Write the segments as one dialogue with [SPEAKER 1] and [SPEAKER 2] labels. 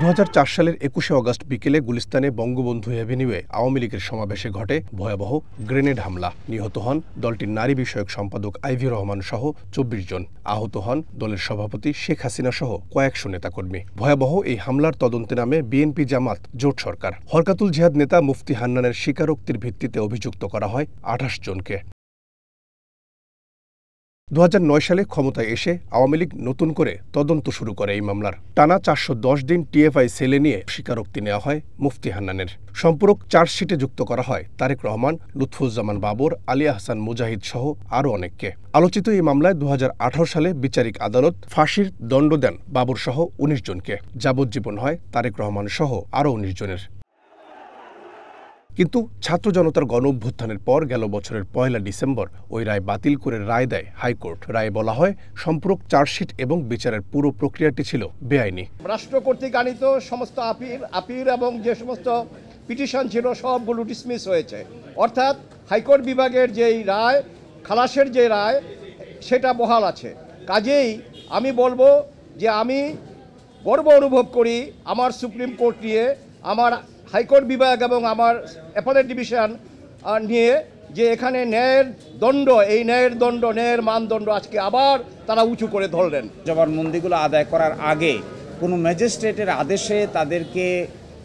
[SPEAKER 1] 2004 সালের 21শে অগস্ট বিকেলে গুলিস্তানে বঙ্গবন্ধু এভিনিউয়ে আওয়ামী লীগের সমাবেশে ঘটে ভয়াবহ গ্রেনেড হামলা। নিহত হন দলটির নারী বিষয়ক সম্পাদক আইভি রহমান সহ 24 জন। আহত হন দলের সভাপতি শেখ হাসিনা সহ কয়েকশো নেতাকর্মী। ভয়াবহ এই হামলার তদন্তে নামে বিএনপি জামাত জোট সরকার। হরকাতুল জিহাদ নেতা মুফতি হান্নানের স্বীকারোক্তির ভিত্তিতে অভিযুক্ত করা হয় 28 জনকে। 2009 সালে ক্ষমতায় এসে আওয়ামী লীগ নতুন করে তদন্ত শুরু করে এই মামলার। টানা 410 দিন টিএফআই সেলে নিয়ে স্বীকারোক্তি নেওয়া হয় মুফতি হান্নানের। সম্পূরক চার্জশিটে যুক্ত করা হয় তারেক রহমান, লুৎফুজ্জামান বাবর, আলী আহসান মুজাহিদ সহ আরও অনেককে। আলোচিত এই মামলায় 2018 সালে বিচারিক আদালত ফাঁসির দণ্ড দেন বাবর সহ 19 জনকে। যাবজ্জীবন হয় তারেক রহমান সহ আরও 19 জনের। কিন্তু ছাত্র জনতার গণ অভ্যুত্থানের পর গেল বছরের 1 ডিসেম্বর ওই রায় বাতিল করে রায় দেয় হাইকোর্ট। রায়ে বলা হয় সম্পূরক চার্জশিট এবং বিচারের পুরো প্রক্রিয়াটি ছিল বেআইনি।
[SPEAKER 2] রাষ্ট্র কর্তৃক আনিত সমস্ত আপিল এবং যে সমস্ত পিটিশন ছিল সবগুলো ডিসমিস হয়েছে। অর্থাৎ হাইকোর্ট বিভাগের যেই রায়, খালাসের যে রায়, সেটা বহাল আছে। কাজেই আমি বলবো যে আমি গর্ব অনুভব করি আমার সুপ্রিম কোর্ট নিয়ে, আমার হাইকোর্ট বিভাগ এবং আমার অ্যাপেলেট ডিভিশন নিয়ে, যে এখানে ন্যায়ের দণ্ড, এই ন্যায়ের দণ্ড, ন্যায়ের মানদণ্ড আজকে আবার তারা উঁচু করে ধরলেন।
[SPEAKER 3] জবানবন্দিগুলো আদায় করার আগে কোনো ম্যাজিস্ট্রেটের আদেশে তাদেরকে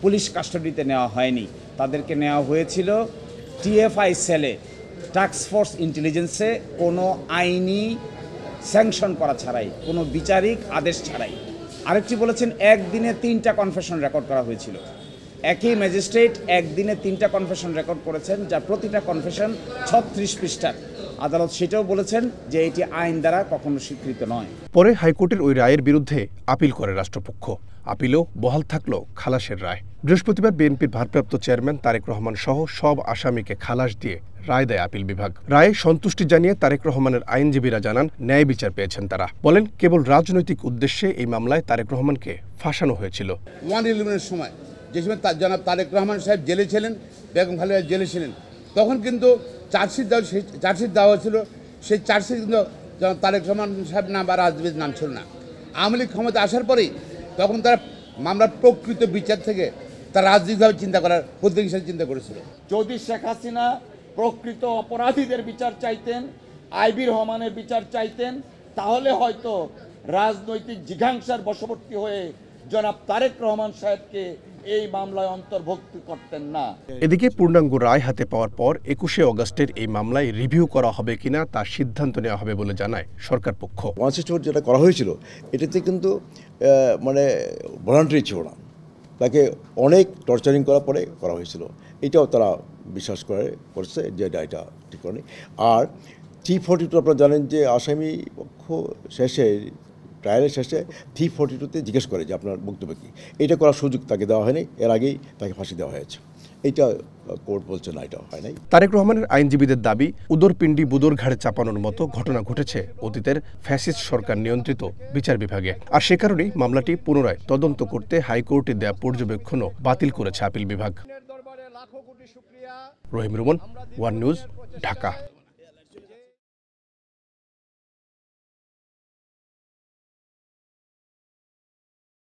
[SPEAKER 3] পুলিশ কাস্টাডিতে নেওয়া হয়নি। তাদেরকে নেওয়া হয়েছিল টিএফআই সেলে, টাস্ক ফোর্স ইন্টেলিজেন্সে, কোনো আইনি স্যাংশন করা ছাড়াই, কোনো বিচারিক আদেশ ছাড়াই। আরেকটি বলেছেন একদিনে 3টা কনফেশন রেকর্ড করা হয়েছিল। একই ম্যাজিস্ট্রেট একদিনে 3টা কনফেশন রেকর্ড করেছেন, যা প্রতিটা কনফেশন 36 পৃষ্ঠার। আদালত সেটাও বলেছেন যে এটি আইন দ্বারা কখনো স্বীকৃত নয়।
[SPEAKER 1] পরে হাইকোর্টের ওই রায়ের বিরুদ্ধে আপিল করে রাষ্ট্রপক্ষ। আপিলেও বহাল থাকল খালাসের রায়। বৃহস্পতিবার বিএনপির ভারপ্রাপ্ত চেয়ারম্যান তারেক রহমান সহ সব আসামিকে খালাস দিয়ে রায় দেয় আপিল বিভাগ। রায়ে সন্তুষ্টি জানিয়ে তারেক রহমানের আইনজীবীরা জানান ন্যায় বিচার পেয়েছেন তারা। বলেন কেবল রাজনৈতিক উদ্দেশ্যে এই মামলায় তারেক রহমানকে ফাঁসানো হয়েছিল।
[SPEAKER 4] 111-এর সময় যে সময় জনাব তারেক রহমান সাহেব জেলে ছিলেন, বেগম খালেদা জেলে ছিলেন, তখন কিন্তু চার্জশিট দেওয়া হয়েছিল। সেই চার্জশিট কিন্তু জনাব তারেক রহমান সাহেব নাম বা রাজনীতির নাম ছিল না। আওয়ামী লীগ ক্ষমতা আসার পরেই তখন তারা মামলার প্রকৃত বিচার থেকে তারা রাজনৈতিকভাবে চিন্তা করার পদ্ধতি হিসেবে চিন্তা করেছিল।
[SPEAKER 5] যদি শেখ হাসিনা প্রকৃত অপরাধীদের বিচার চাইতেন, আইভি রহমানের বিচার চাইতেন, তাহলে হয়তো রাজনৈতিক জিঘাংসার বশবর্তী হয়ে জনাব তারেক রহমান সাহেবকে এই মামলায় অন্তর্ভুক্ত করতেন না।
[SPEAKER 1] এদিকে পূর্ণাঙ্গ রায় হাতে পাওয়ার পর 21শে অগস্টের এই মামলায় রিভিউ করা হবে কিনা তার সিদ্ধান্ত নেওয়া হবে বলে জানায় সরকার পক্ষ।
[SPEAKER 6] 164 যেটা করা হয়েছিল এটাতে কিন্তু ভলান্টারি ছিল না, তাকে অনেক টর্চারিং করার পরে করা হয়েছিল। এটাও তারা বিশ্বাস করছে যে এটা ঠিক করেনি। আর 342 আপনারা জানেন যে আসামি পক্ষ শেষে ট্রায়ালের শেষে 342-তে জিজ্ঞেস করে যে আপনার বক্তব্য কী। এটা করার সুযোগ তাকে দেওয়া হয়নি, এর আগেই তাকে ফাঁসি দেওয়া হয়েছে। এইটা কোর্ট বলছে না, এটা হয় নাই।
[SPEAKER 1] তারেক রহমানের আইনজীবীদের দাবি উদরপিণ্ডি বুদর ঘাড়ে চাপানোর মতো ঘটনা ঘটেছে অতীতের ফ্যাসিস্ট সরকার নিয়ন্ত্রিত বিচার বিভাগে। আর সে কারণেই মামলাটি পুনরায় তদন্ত করতে হাইকোর্টে দেয়া পর্যবেক্ষণও বাতিল করেছে আপিল বিভাগ। রহিম রুমন, ওয়ান নিউজ, ঢাকা।